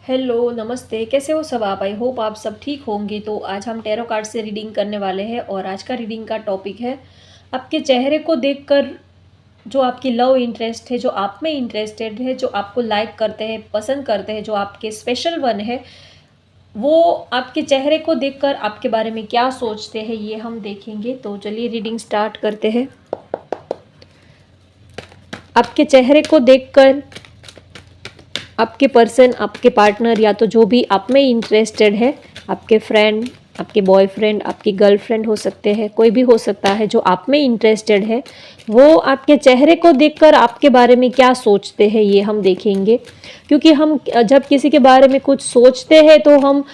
Hello, नमस्ते, कैसे हो सब आप? आई होप आप सब ठीक होंगे। तो आज हम टैरो कार्ड से रीडिंग करने वाले हैं और आज का रीडिंग का टॉपिक है आपके चेहरे को देखकर जो आपकी लव इंटरेस्ट है, जो आप में इंटरेस्टेड है, जो आपको लाइक करते हैं, पसंद करते हैं, जो आपके स्पेशल वन है, वो आपके चेहरे को देखकर आपके बारे में क्या सोचते हैं, ये हम देखेंगे। तो चलिए रीडिंग स्टार्ट करते हैं। आपके चेहरे को देखकर आपके पर्सन, आपके पार्टनर या तो जो भी आप में इंटरेस्टेड है, आपके फ्रेंड, आपके बॉयफ्रेंड, आपकी गर्लफ्रेंड हो सकते हैं, कोई भी हो सकता है जो आप में इंटरेस्टेड है, वो आपके चेहरे को देखकर आपके बारे में क्या सोचते हैं ये हम देखेंगे। क्योंकि हम जब किसी के बारे में कुछ सोचते हैं तो हम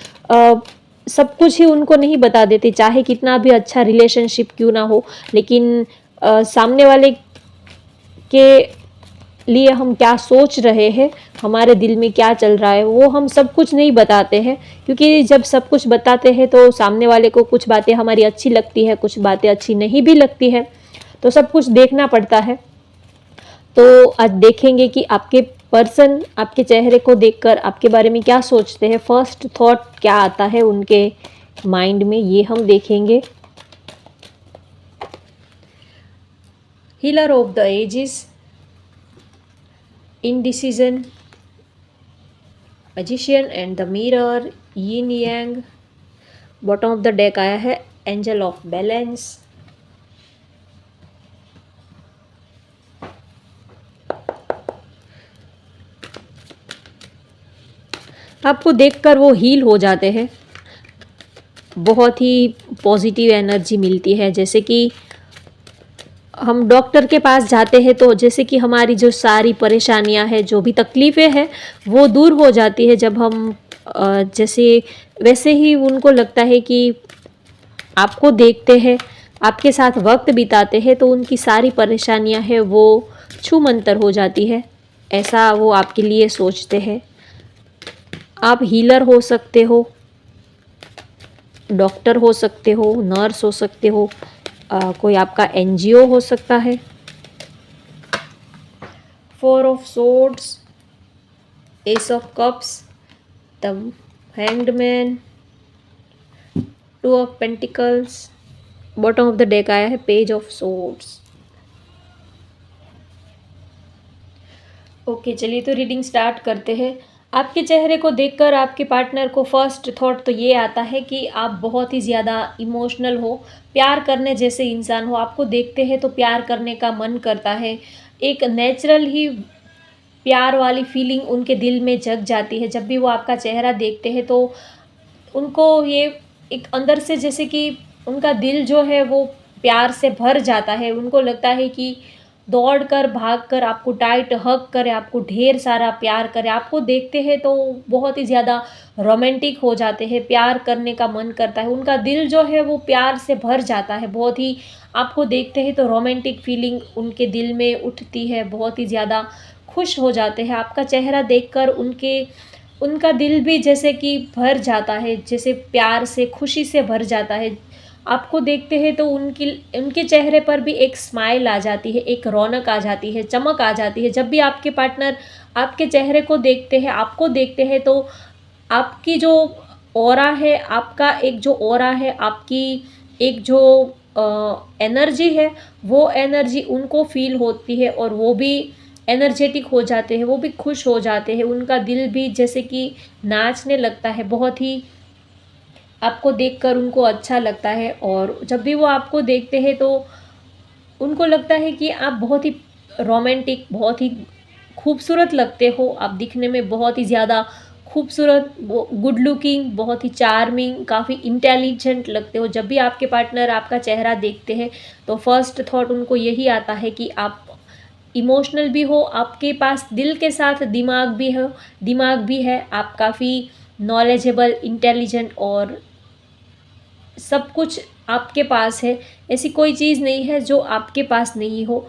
सब कुछ ही उनको नहीं बता देते, चाहे कितना भी अच्छा रिलेशनशिप क्यों ना हो। लेकिन सामने वाले के लिए हम क्या सोच रहे हैं, हमारे दिल में क्या चल रहा है, वो हम सब कुछ नहीं बताते हैं। क्योंकि जब सब कुछ बताते हैं तो सामने वाले को कुछ बातें हमारी अच्छी लगती है, कुछ बातें अच्छी नहीं भी लगती है, तो सब कुछ देखना पड़ता है। तो आज देखेंगे कि आपके पर्सन आपके चेहरे को देखकर आपके बारे में क्या सोचते हैं, फर्स्ट थॉट क्या आता है उनके माइंड में, ये हम देखेंगे। Healer of the ages, indecision, magician and the mirror, yin yang. Bottom of the deck आया है एंजल ऑफ बैलेंस। आपको देखकर वो हील हो जाते हैं, बहुत ही पॉजिटिव एनर्जी मिलती है। जैसे कि हम डॉक्टर के पास जाते हैं तो जैसे कि हमारी जो सारी परेशानियां हैं, जो भी तकलीफ़ें हैं, वो दूर हो जाती है जब हम जैसे वैसे ही उनको लगता है कि आपको देखते हैं, आपके साथ वक्त बिताते हैं, तो उनकी सारी परेशानियां हैं वो छूमंतर हो जाती है, ऐसा वो आपके लिए सोचते हैं। आप हीलर हो सकते हो, डॉक्टर हो सकते हो, नर्स हो सकते हो, कोई आपका एनजीओ हो सकता है। Four of swords, S of cups, the hanged man, two of pentacles. Bottom of the deck आया है पेज ऑफ सोर्ड्स। ओके, चलिए तो रीडिंग स्टार्ट करते हैं। आपके चेहरे को देखकर आपके पार्टनर को फर्स्ट थॉट तो ये आता है कि आप बहुत ही ज़्यादा इमोशनल हो, प्यार करने जैसे इंसान हो। आपको देखते हैं तो प्यार करने का मन करता है, एक नेचुरल ही प्यार वाली फीलिंग उनके दिल में जग जाती है। जब भी वो आपका चेहरा देखते हैं तो उनको ये एक अंदर से जैसे कि उनका दिल जो है वो प्यार से भर जाता है। उनको लगता है कि दौड़ कर भाग कर आपको टाइट हग करे, आपको ढेर सारा प्यार करे। आपको देखते हैं तो बहुत ही ज़्यादा रोमांटिक हो जाते हैं, प्यार करने का मन करता है, उनका दिल जो है वो प्यार से भर जाता है। बहुत ही आपको देखते हैं तो रोमांटिक फीलिंग उनके दिल में उठती है, बहुत ही ज़्यादा खुश हो जाते हैं। आपका चेहरा देखकर उनका दिल भी जैसे कि भर जाता है, जैसे प्यार से, खुशी से भर जाता है। आपको देखते हैं तो उनके चेहरे पर भी एक स्माइल आ जाती है, एक रौनक आ जाती है, चमक आ जाती है। जब भी आपके पार्टनर आपके चेहरे को देखते हैं, आपको देखते हैं, तो आपकी जो ऑरा है, आपका एक जो ऑरा है, आपकी एक जो एनर्जी है, वो एनर्जी उनको फील होती है और वो भी एनर्जेटिक हो जाते हैं, वो भी खुश हो जाते हैं। उनका दिल भी जैसे कि नाचने लगता है, बहुत ही आपको देखकर उनको अच्छा लगता है। और जब भी वो आपको देखते हैं तो उनको लगता है कि आप बहुत ही रोमांटिक, बहुत ही खूबसूरत लगते हो। आप दिखने में बहुत ही ज़्यादा खूबसूरत, गुड लुकिंग, बहुत ही चार्मिंग, काफ़ी इंटेलिजेंट लगते हो। जब भी आपके पार्टनर आपका चेहरा देखते हैं तो फर्स्ट थॉट उनको यही आता है कि आप इमोशनल भी हो, आपके पास दिल के साथ दिमाग भी है, आप काफ़ी नॉलेजेबल, इंटेलिजेंट और सब कुछ आपके पास है। ऐसी कोई चीज़ नहीं है जो आपके पास नहीं हो।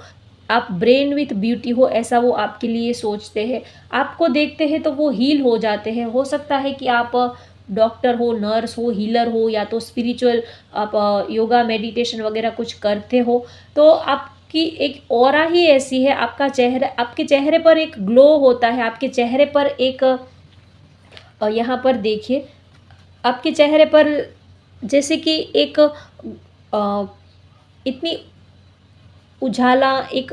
आप ब्रेन विथ ब्यूटी हो, ऐसा वो आपके लिए सोचते हैं। आपको देखते हैं तो वो हील हो जाते हैं। हो सकता है कि आप डॉक्टर हो, नर्स हो, हीलर हो, या तो स्पिरिचुअल आप योगा, मेडिटेशन वगैरह कुछ करते हो, तो आपकी एक ऑरा ही ऐसी है। आपका चेहरा, आपके चेहरे पर एक ग्लो होता है, आपके चेहरे पर एक यहाँ पर देखिए, आपके चेहरे पर जैसे कि एक इतनी उजाला, एक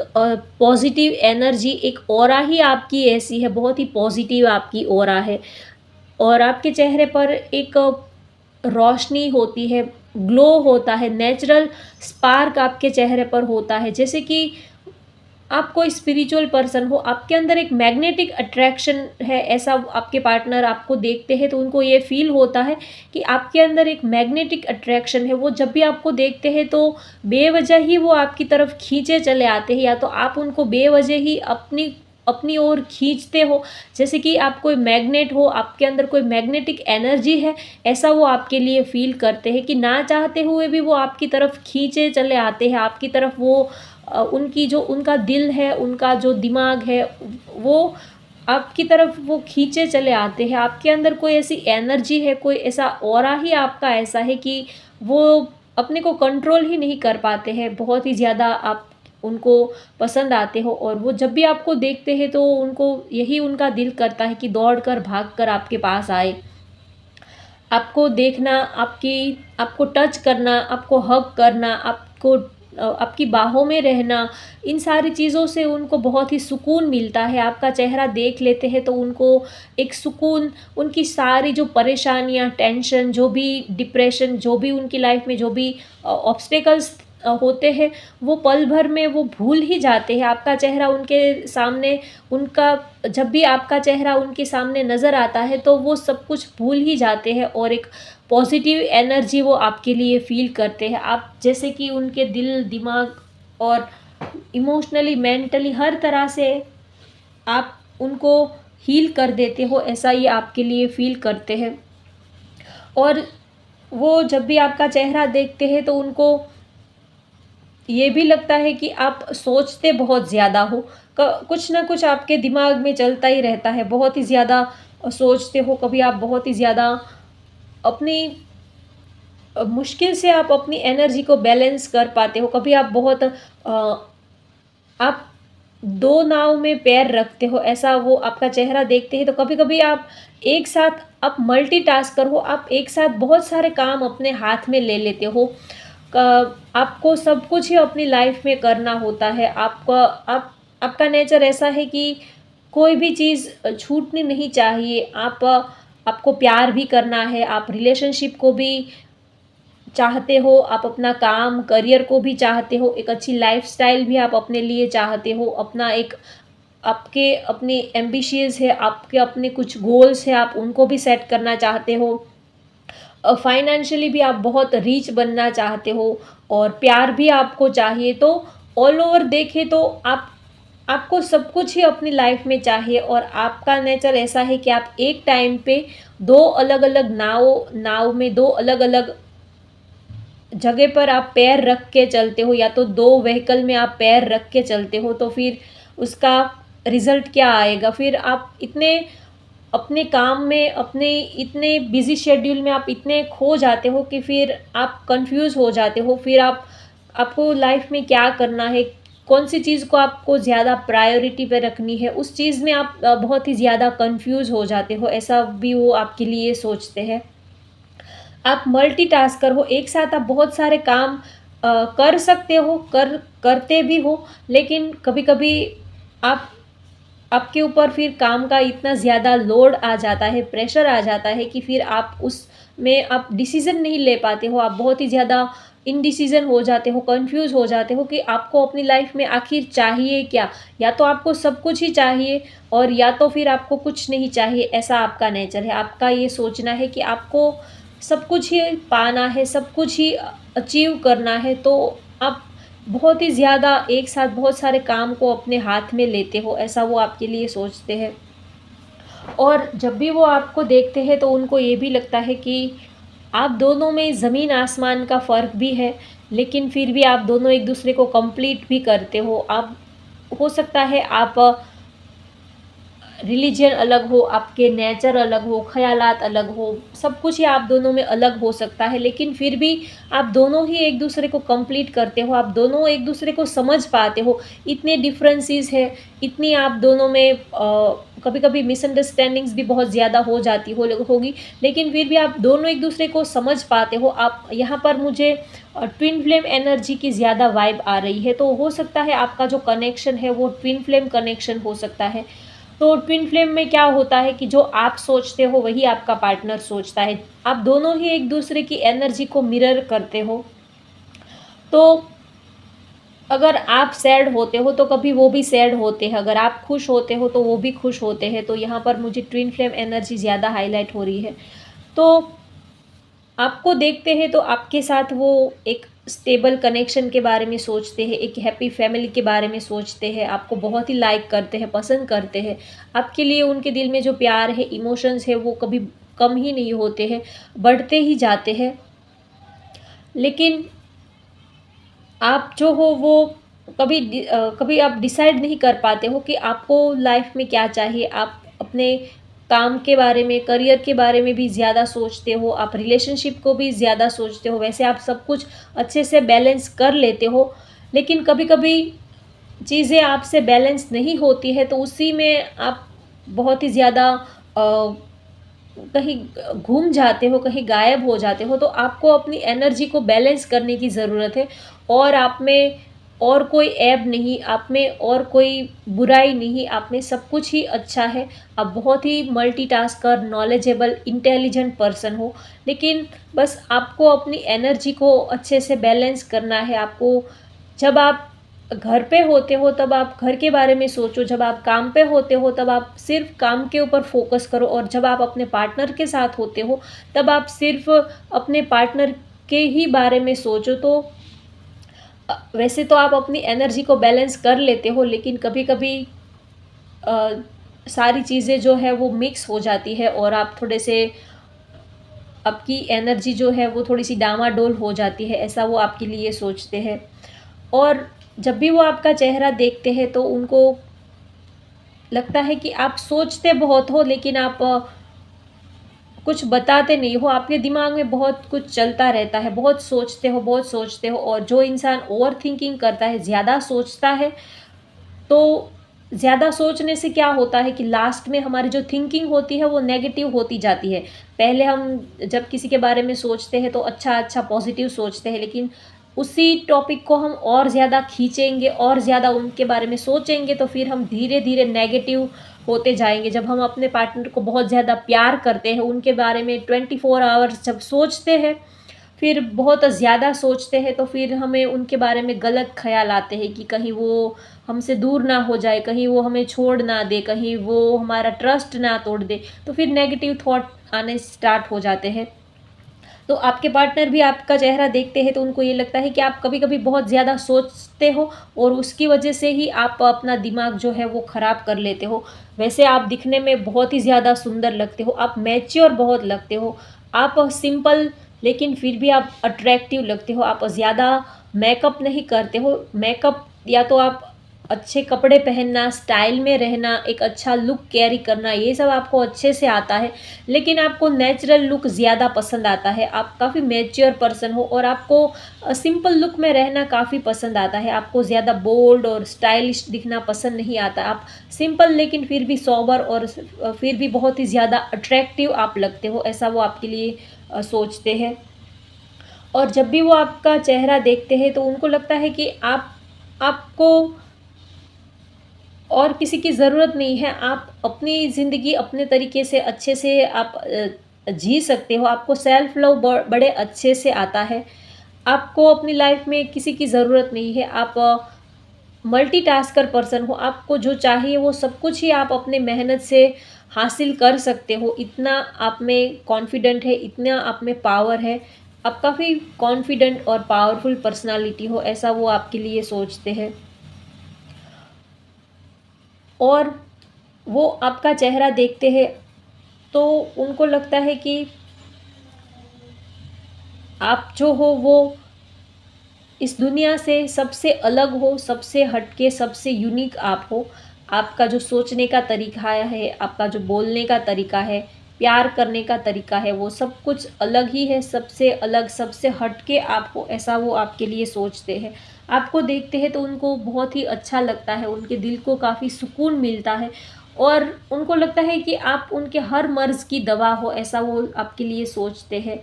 पॉजिटिव एनर्जी, एक ऑरा ही आपकी ऐसी है, बहुत ही पॉजिटिव आपकी ऑरा है। और आपके चेहरे पर एक रोशनी होती है, ग्लो होता है, नेचुरल स्पार्क आपके चेहरे पर होता है। जैसे कि आप कोई स्पिरिचुअल पर्सन हो, आपके अंदर एक मैग्नेटिक अट्रैक्शन है, ऐसा आपके पार्टनर आपको देखते हैं तो उनको ये फ़ील होता है कि आपके अंदर एक मैग्नेटिक अट्रैक्शन है। वो जब भी आपको देखते हैं तो बेवजह ही वो आपकी तरफ खींचे चले आते हैं, या तो आप उनको बेवजह ही अपनी अपनी ओर खींचते हो। जैसे कि आप कोई मैग्नेट हो, आपके अंदर कोई मैग्नेटिक एनर्जी है, ऐसा वो आपके लिए फ़ील करते हैं कि ना चाहते हुए भी वो आपकी तरफ खींचे चले आते हैं, आपकी तरफ वो उनकी जो उनका दिल है, उनका जो दिमाग है, वो आपकी तरफ वो खींचे चले आते हैं। आपके अंदर कोई ऐसी एनर्जी है, कोई ऐसा ऑरा ही आपका ऐसा है कि वो अपने को कंट्रोल ही नहीं कर पाते हैं। बहुत ही ज़्यादा आप उनको पसंद आते हो, और वो जब भी आपको देखते हैं तो उनको यही उनका दिल करता है कि दौड़कर भागकर आपके पास आए। आपको देखना, आपको टच करना, आपको हग करना, आपकी बाहों में रहना, इन सारी चीज़ों से उनको बहुत ही सुकून मिलता है। आपका चेहरा देख लेते हैं तो उनको एक सुकून, उनकी सारी जो परेशानियाँ, टेंशन, जो भी डिप्रेशन, जो भी उनकी लाइफ में जो भी ऑब्स्टेकल्स होते हैं, वो पल भर में वो भूल ही जाते हैं। आपका चेहरा उनके सामने, उनका जब भी आपका चेहरा उनके सामने नज़र आता है तो वो सब कुछ भूल ही जाते हैं, और एक पॉजिटिव एनर्जी वो आपके लिए फ़ील करते हैं। आप जैसे कि उनके दिल, दिमाग और इमोशनली, मेंटली हर तरह से आप उनको हील कर देते हो, ऐसा ये आपके लिए फ़ील करते हैं। और वो जब भी आपका चेहरा देखते हैं तो उनको ये भी लगता है कि आप सोचते बहुत ज़्यादा हो। क कुछ ना कुछ आपके दिमाग में चलता ही रहता है, बहुत ही ज़्यादा सोचते हो। कभी आप बहुत ही ज़्यादा अपनी मुश्किल से आप अपनी एनर्जी को बैलेंस कर पाते हो। कभी आप बहुत आप 2 नाव में पैर रखते हो, ऐसा वो आपका चेहरा देखते हैं। तो कभी-कभी आप एक साथ आप मल्टीटास्कर हो, आप एक साथ बहुत सारे काम अपने हाथ में ले लेते हो। आपको सब कुछ ही अपनी लाइफ में करना होता है। आपका नेचर ऐसा है कि कोई भी चीज़ छूटनी नहीं चाहिए। आपको प्यार भी करना है, आप रिलेशनशिप को भी चाहते हो, आप अपना काम, करियर को भी चाहते हो, एक अच्छी लाइफ़स्टाइल भी आप अपने लिए चाहते हो, अपना एक आपके अपने एम्बिशियस है, आपके अपने कुछ गोल्स हैं, आप उनको भी सेट करना चाहते हो। फाइनेंशियली भी आप बहुत रिच बनना चाहते हो, और प्यार भी आपको चाहिए। तो ऑल ओवर देखें तो आपको सब कुछ ही अपनी लाइफ में चाहिए, और आपका नेचर ऐसा है कि आप एक टाइम पे 2 अलग-अलग नाव में 2 अलग-अलग जगह पर आप पैर रख के चलते हो, या तो 2 व्हीकल में आप पैर रख के चलते हो, तो फिर उसका रिज़ल्ट क्या आएगा? फिर आप इतने अपने काम में, अपने इतने बिज़ी शेड्यूल में आप इतने खो जाते हो कि फिर आप कन्फ्यूज़ हो जाते हो। फिर आपको लाइफ़ में क्या करना है, कौन-सी चीज़ को आपको ज़्यादा प्रायोरिटी पे रखनी है, उस चीज़ में आप बहुत ही ज़्यादा कन्फ्यूज़ हो जाते हो, ऐसा भी वो आपके लिए सोचते हैं। आप मल्टीटास्कर हो, एक साथ आप बहुत सारे काम कर सकते हो, करते भी हो, लेकिन कभी-कभी आप आपके ऊपर फिर काम का इतना ज़्यादा लोड आ जाता है, प्रेशर आ जाता है कि फिर आप उसमें आप डिसीज़न नहीं ले पाते हो। आप बहुत ही ज़्यादा इनडिसीज़न हो जाते हो, कन्फ्यूज़ हो जाते हो कि आपको अपनी लाइफ़ में आखिर चाहिए क्या? या तो आपको सब कुछ ही चाहिए, और या तो फिर आपको कुछ नहीं चाहिए, ऐसा आपका नेचर है। आपका ये सोचना है कि आपको सब कुछ ही पाना है, सब कुछ ही अचीव करना है, तो आप बहुत ही ज़्यादा एक साथ बहुत सारे काम को अपने हाथ में लेते हो, ऐसा वो आपके लिए सोचते हैं। और जब भी वो आपको देखते हैं तो उनको ये भी लगता है कि आप दोनों में ज़मीन आसमान का फ़र्क भी है, लेकिन फिर भी आप दोनों एक-दूसरे को कंप्लीट भी करते हो। आप हो सकता है आप रिलीजन अलग हो, आपके नेचर अलग हो, ख़यालात अलग हो, सब कुछ ही आप दोनों में अलग हो सकता है, लेकिन फिर भी आप दोनों ही एक दूसरे को कंप्लीट करते हो, आप दोनों एक दूसरे को समझ पाते हो। इतने डिफरेंसेस है, इतनी आप दोनों में कभी-कभी मिसअंडरस्टैंडिंग्स भी बहुत ज़्यादा हो जाती होगी, लेकिन फिर भी आप दोनों एक दूसरे को समझ पाते हो। आप यहाँ पर मुझे ट्विन फ्लेम एनर्जी की ज़्यादा वाइब आ रही है, तो हो सकता है आपका जो कनेक्शन है वो ट्विन फ्लेम कनेक्शन हो सकता है। तो ट्विन फ्लेम में क्या होता है कि जो आप सोचते हो वही आपका पार्टनर सोचता है। आप दोनों ही एक दूसरे की एनर्जी को मिरर करते हो। तो अगर आप सैड होते हो तो कभी वो भी सैड होते हैं, अगर आप खुश होते हो तो वो भी खुश होते हैं। तो यहाँ पर मुझे ट्विन फ्लेम एनर्जी ज़्यादा हाईलाइट हो रही है। तो आपको देखते हैं तो आपके साथ वो एक स्टेबल कनेक्शन के बारे में सोचते हैं, एक हैप्पी फैमिली के बारे में सोचते हैं, आपको बहुत ही लाइक करते हैं, पसंद करते हैं। आपके लिए उनके दिल में जो प्यार है, इमोशंस है, वो कभी कम ही नहीं होते हैं, बढ़ते ही जाते हैं। लेकिन आप जो हो वो कभी आप डिसाइड नहीं कर पाते हो कि आपको लाइफ में क्या चाहिए। आप अपने काम के बारे में, करियर के बारे में भी ज़्यादा सोचते हो, आप रिलेशनशिप को भी ज़्यादा सोचते हो। वैसे आप सब कुछ अच्छे से बैलेंस कर लेते हो, लेकिन कभी-कभी चीज़ें आपसे बैलेंस नहीं होती है, तो उसी में आप बहुत ही ज़्यादा अ, कहीं घूम जाते हो, कहीं गायब हो जाते हो। तो आपको अपनी एनर्जी को बैलेंस करने की ज़रूरत है, और आप में और कोई ऐब नहीं, आप में और कोई बुराई नहीं, आप में सब कुछ ही अच्छा है। आप बहुत ही मल्टीटास्कर, नॉलेजेबल, इंटेलिजेंट पर्सन हो। लेकिन बस आपको अपनी एनर्जी को अच्छे से बैलेंस करना है। आपको जब आप घर पे होते हो तब आप घर के बारे में सोचो, जब आप काम पे होते हो तब आप सिर्फ़ काम के ऊपर फ़ोकस करो, और जब आप अपने पार्टनर के साथ होते हो तब आप सिर्फ़ अपने पार्टनर के ही बारे में सोचो। तो वैसे तो आप अपनी एनर्जी को बैलेंस कर लेते हो, लेकिन कभी-कभी अ, सारी चीज़ें जो है वो मिक्स हो जाती है, और आप थोड़े से आपकी एनर्जी जो है वो थोड़ी-सी डामाडोल हो जाती है, ऐसा वो आपके लिए सोचते हैं। और जब भी वो आपका चेहरा देखते हैं तो उनको लगता है कि आप सोचते बहुत हो, लेकिन आप कुछ बताते नहीं हो। आपके दिमाग में बहुत कुछ चलता रहता है, बहुत सोचते हो, और जो इंसान ओवरथिंकिंग करता है, ज़्यादा सोचता है, तो ज़्यादा सोचने से क्या होता है कि लास्ट में हमारी जो थिंकिंग होती है वो नेगेटिव होती जाती है। पहले हम जब किसी के बारे में सोचते हैं तो अच्छा-अच्छा पॉज़िटिव सोचते हैं, लेकिन उसी टॉपिक को हम और ज़्यादा खींचेंगे और ज़्यादा उनके बारे में सोचेंगे, तो फिर हम धीरे-धीरे नेगेटिव होते जाएँगे। जब हम अपने पार्टनर को बहुत ज़्यादा प्यार करते हैं, उनके बारे में 24 आवर्स जब सोचते हैं, फिर बहुत ज़्यादा सोचते हैं, तो फिर हमें उनके बारे में गलत ख़्याल आते हैं कि कहीं वो हमसे दूर ना हो जाए, कहीं वो हमें छोड़ ना दे, कहीं वो हमारा ट्रस्ट ना तोड़ दे, तो फिर नेगेटिव थॉट आने स्टार्ट हो जाते हैं। तो आपके पार्टनर भी आपका चेहरा देखते हैं तो उनको ये लगता है कि आप कभी-कभी बहुत ज़्यादा सोचते हो, और उसकी वजह से ही आप अपना दिमाग जो है वो ख़राब कर लेते हो। वैसे आप दिखने में बहुत ही ज़्यादा सुंदर लगते हो, आप मैच्योर बहुत लगते हो, आप सिंपल लेकिन फिर भी आप अट्रैक्टिव लगते हो, आप ज़्यादा मेकअप नहीं करते हो। मेकअप या तो आप अच्छे कपड़े पहनना, स्टाइल में रहना, एक अच्छा लुक कैरी करना, ये सब आपको अच्छे से आता है, लेकिन आपको नेचुरल लुक ज़्यादा पसंद आता है। आप काफ़ी मैच्योर पर्सन हो, और आपको सिंपल लुक में रहना काफ़ी पसंद आता है। आपको ज़्यादा बोल्ड और स्टाइलिश दिखना पसंद नहीं आता। आप सिंपल लेकिन फिर भी सोबर, और फिर भी बहुत ही ज़्यादा अट्रैक्टिव आप लगते हो, ऐसा वो आपके लिए सोचते हैं। और जब भी वो आपका चेहरा देखते हैं तो उनको लगता है कि आपको और किसी की ज़रूरत नहीं है। आप अपनी ज़िंदगी अपने तरीके से अच्छे से आप जी सकते हो। आपको सेल्फ लव बड़े अच्छे से आता है। आपको अपनी लाइफ़ में किसी की ज़रूरत नहीं है। आप मल्टीटास्कर पर्सन हो। आपको जो चाहिए वो सब कुछ ही आप अपने मेहनत से हासिल कर सकते हो। इतना आप में कॉन्फिडेंट है, इतना आप में पावर है। आप काफ़ी कॉन्फिडेंट और पावरफुल पर्सनैलिटी हो, ऐसा वो आपके लिए सोचते हैं। और वो आपका चेहरा देखते हैं तो उनको लगता है कि आप जो हो वो इस दुनिया से सबसे अलग हो, सबसे हटके, सबसे यूनिक आप हो। आपका जो सोचने का तरीका है, आपका जो बोलने का तरीका है, प्यार करने का तरीका है, वो सब कुछ अलग ही है, सबसे अलग, सबसे हट के आप हो, ऐसा वो आपके लिए सोचते हैं। आपको देखते हैं तो उनको बहुत ही अच्छा लगता है, उनके दिल को काफ़ी सुकून मिलता है और उनको लगता है कि आप उनके हर मर्ज़ की दवा हो, ऐसा वो आपके लिए सोचते हैं।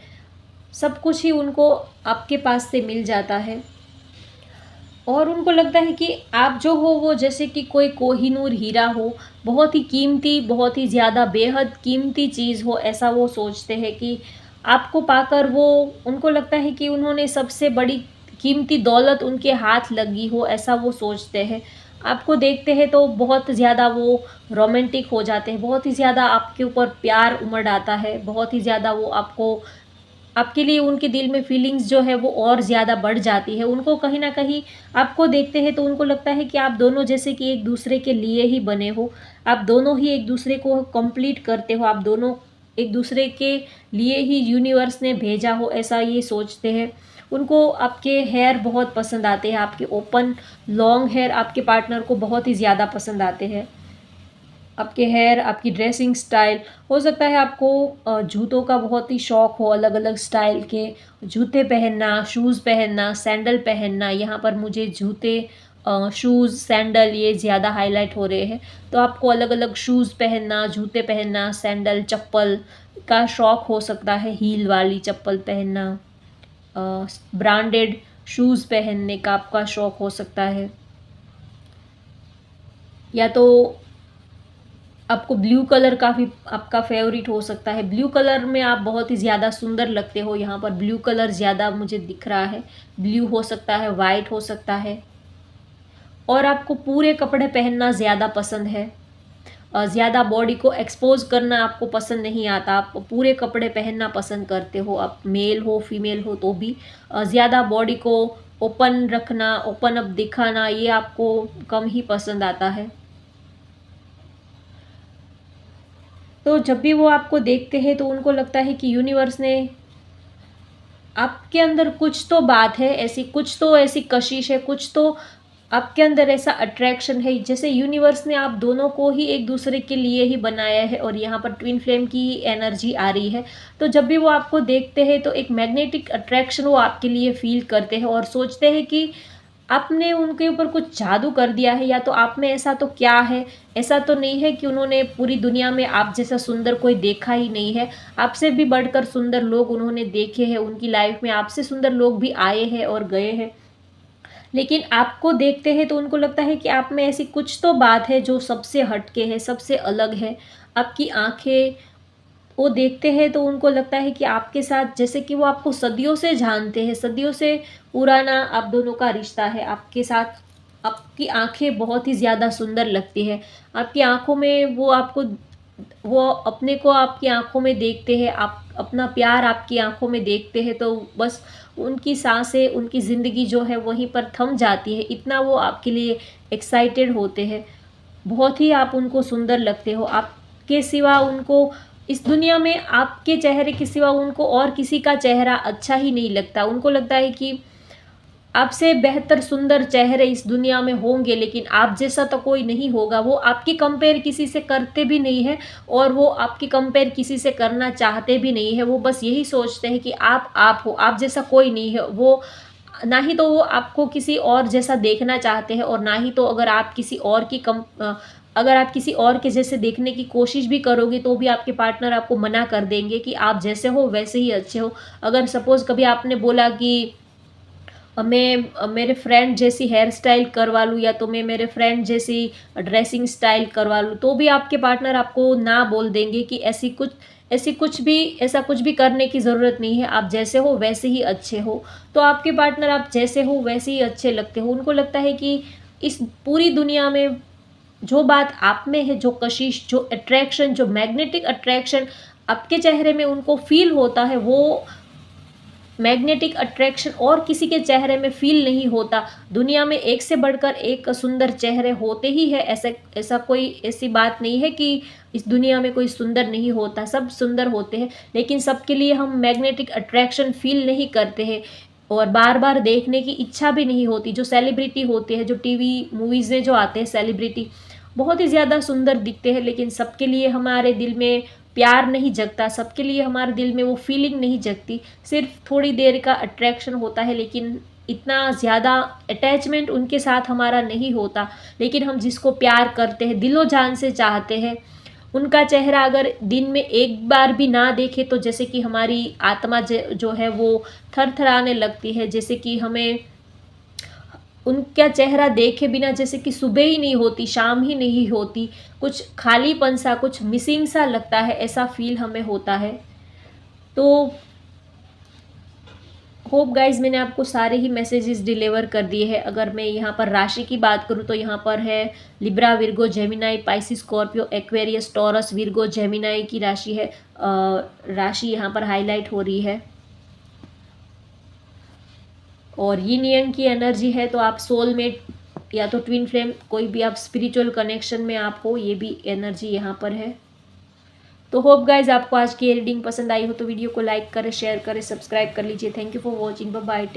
सब कुछ ही उनको आपके पास से मिल जाता है और उनको लगता है कि आप जो हो वो जैसे कि कोई कोहिनूर हीरा हो, बहुत ही कीमती, बहुत ही ज़्यादा बेहद कीमती चीज़ हो, ऐसा वो सोचते हैं कि आपको पाकर वो उनको लगता है कि उन्होंने सबसे बड़ी कीमती दौलत उनके हाथ लगी हो, ऐसा वो सोचते हैं। आपको देखते हैं तो बहुत ज़्यादा वो रोमांटिक हो जाते हैं, बहुत ही ज़्यादा आपके ऊपर प्यार उमड़ आता है, बहुत ही ज़्यादा वो आपके लिए उनके दिल में फीलिंग्स जो है वो और ज़्यादा बढ़ जाती है। उनको कहीं न कहीं आपको देखते हैं तो उनको लगता है कि आप दोनों जैसे कि एक-दूसरे के लिए ही बने हो। आप दोनों ही एक-दूसरे को कंप्लीट करते हो, आप दोनों एक-दूसरे के लिए ही यूनिवर्स ने भेजा हो, ऐसा ये सोचते हैं। उनको आपके हेयर बहुत पसंद आते हैं, आपके ओपन लॉन्ग हेयर आपके पार्टनर को बहुत ही ज़्यादा पसंद आते हैं। आपके हेयर, आपकी ड्रेसिंग स्टाइल, हो सकता है आपको जूतों का बहुत ही शौक़ हो, अलग-अलग स्टाइल के जूते पहनना, शूज़ पहनना, सैंडल पहनना। यहाँ पर मुझे जूते, शूज़, सैंडल ये ज़्यादा हाइलाइट हो रहे हैं। तो आपको अलग-अलग शूज़ पहनना, जूते पहनना, सैंडल, चप्पल का शौक़ हो सकता है, हील वाली चप्पल पहनना, ब्रांडेड शूज़ पहनने का आपका शौक़ हो सकता है। या तो आपको ब्लू कलर काफ़ी आपका फ़ेवरेट हो सकता है। ब्लू कलर में आप बहुत ही ज़्यादा सुंदर लगते हो, यहाँ पर ब्लू कलर ज़्यादा मुझे दिख रहा है। ब्लू हो सकता है, वाइट हो सकता है और आपको पूरे कपड़े पहनना ज़्यादा पसंद है। ज़्यादा बॉडी को एक्सपोज़ करना आपको पसंद नहीं आता, आप पूरे कपड़े पहनना पसंद करते हो, आप मेल हो, फीमेल हो तो भी। ज़्यादा बॉडी को ओपन रखना, ओपन अप दिखाना ये आपको कम ही पसंद आता है। तो जब भी वो आपको देखते हैं तो उनको लगता है कि यूनिवर्स ने आपके अंदर कुछ तो बात है ऐसी, कुछ तो ऐसी कशिश है, कुछ तो आपके अंदर ऐसा अट्रैक्शन है, जैसे यूनिवर्स ने आप दोनों को ही एक दूसरे के लिए ही बनाया है और यहाँ पर ट्विन फ्लेम की ही एनर्जी आ रही है। तो जब भी वो आपको देखते हैं तो एक मैग्नेटिक अट्रैक्शन वो आपके लिए फील करते हैं और सोचते हैं कि आपने उनके ऊपर कुछ जादू कर दिया है, या तो आप में ऐसा तो क्या है? ऐसा तो नहीं है कि उन्होंने पूरी दुनिया में आप जैसा सुंदर कोई देखा ही नहीं है। आपसे भी बढ़कर सुंदर लोग उन्होंने देखे हैं, उनकी लाइफ में आपसे सुंदर लोग भी आए हैं और गए हैं। लेकिन आपको देखते हैं तो उनको लगता है कि आप में ऐसी कुछ तो बात है जो सबसे हट के है, सबसे अलग है। आपकी आँखें वो देखते हैं तो उनको लगता है कि आपके साथ जैसे कि वो आपको सदियों से जानते हैं, सदियों से पुराना आप दोनों का रिश्ता है। आपके साथ आपकी आँखें बहुत ही ज़्यादा सुंदर लगती है। आपकी आँखों में वो अपने को आपकी आँखों में देखते हैं, आप अपना प्यार आपकी आँखों में देखते हैं तो बस उनकी साँसें, उनकी ज़िंदगी जो है वहीं पर थम जाती है। इतना वो आपके लिए एक्साइटेड होते हैं। बहुत ही आप उनको सुंदर लगते हो। आपके सिवा उनको इस दुनिया में आपके चेहरे के सिवा उनको और किसी का चेहरा अच्छा ही नहीं लगता। उनको लगता है कि आपसे बेहतर सुंदर चेहरे इस दुनिया में होंगे लेकिन आप जैसा तो कोई नहीं होगा। वो आपकी कंपेयर किसी से करते भी नहीं हैं और वो आपकी कंपेयर किसी से करना चाहते भी नहीं हैं। वो बस यही सोचते हैं कि आप हो, आप जैसा कोई नहीं है। वो ना ही तो वो आपको किसी और जैसा देखना चाहते हैं और ना ही तो अगर आप किसी और के जैसे देखने की कोशिश भी करोगे तो भी आपके पार्टनर आपको मना कर देंगे कि आप जैसे हो वैसे ही अच्छे हो। अगर सपोज़ कभी आपने बोला कि मैं मेरे फ्रेंड जैसी हेयर स्टाइल करवा लूँ या तो मैं मेरे फ्रेंड जैसी ड्रेसिंग स्टाइल करवा लूँ, तो भी आपके पार्टनर आपको ना बोल देंगे कि ऐसा कुछ भी करने की ज़रूरत नहीं है, आप जैसे हो वैसे ही अच्छे हो। तो आपके पार्टनर आप जैसे हो वैसे ही अच्छे लगते हो। उनको लगता है कि इस पूरी दुनिया में जो बात आप में है, जो कशिश, जो अट्रैक्शन, जो मैग्नेटिक अट्रैक्शन आपके चेहरे में उनको फ़ील होता है, वो मैग्नेटिक अट्रैक्शन और किसी के चेहरे में फ़ील नहीं होता। दुनिया में एक से बढ़कर एक सुंदर चेहरे होते ही है, ऐसी बात नहीं है कि इस दुनिया में कोई सुंदर नहीं होता, सब सुंदर होते हैं। लेकिन सबके लिए हम मैग्नेटिक अट्रैक्शन फ़ील नहीं करते हैं और बार-बार देखने की इच्छा भी नहीं होती। जो सेलिब्रिटी होते हैं, जो टीवी मूवीज़ में जो आते हैं सेलिब्रिटी, बहुत ही ज़्यादा सुंदर दिखते हैं, लेकिन सबके लिए हमारे दिल में प्यार नहीं जगता, सबके लिए हमारे दिल में वो फीलिंग नहीं जगती। सिर्फ थोड़ी देर का अट्रैक्शन होता है, लेकिन इतना ज़्यादा अटैचमेंट उनके साथ हमारा नहीं होता। लेकिन हम जिसको प्यार करते हैं, दिलो जान से चाहते हैं, उनका चेहरा अगर दिन में एक बार भी ना देखे तो जैसे कि हमारी आत्मा जो है वो थरथराने लगती है। जैसे कि हमें उनका चेहरा देखे बिना जैसे कि सुबह ही नहीं होती, शाम ही नहीं होती, कुछ खालीपन सा, कुछ मिसिंग सा लगता है, ऐसा फील हमें होता है। तो होप गाइज मैंने आपको सारे ही मैसेजेस डिलीवर कर दिए हैं। अगर मैं यहाँ पर राशि की बात करूँ तो यहाँ पर है Libra, Virgo, Gemini, Pisces, Scorpio, Aquarius, taurus, Virgo, Gemini की राशि है। राशि यहाँ पर हाईलाइट हो रही है और यिन यांग की एनर्जी है। तो आप सोलमेट या तो ट्विन फ्लेम, कोई भी आप स्पिरिचुअल कनेक्शन में आप हो, ये भी एनर्जी यहाँ पर है। तो होप गाइज आपको आज की रीडिंग पसंद आई हो तो वीडियो को लाइक करें, शेयर करें, सब्सक्राइब कर लीजिए। Thank you for watching, bye bye, take.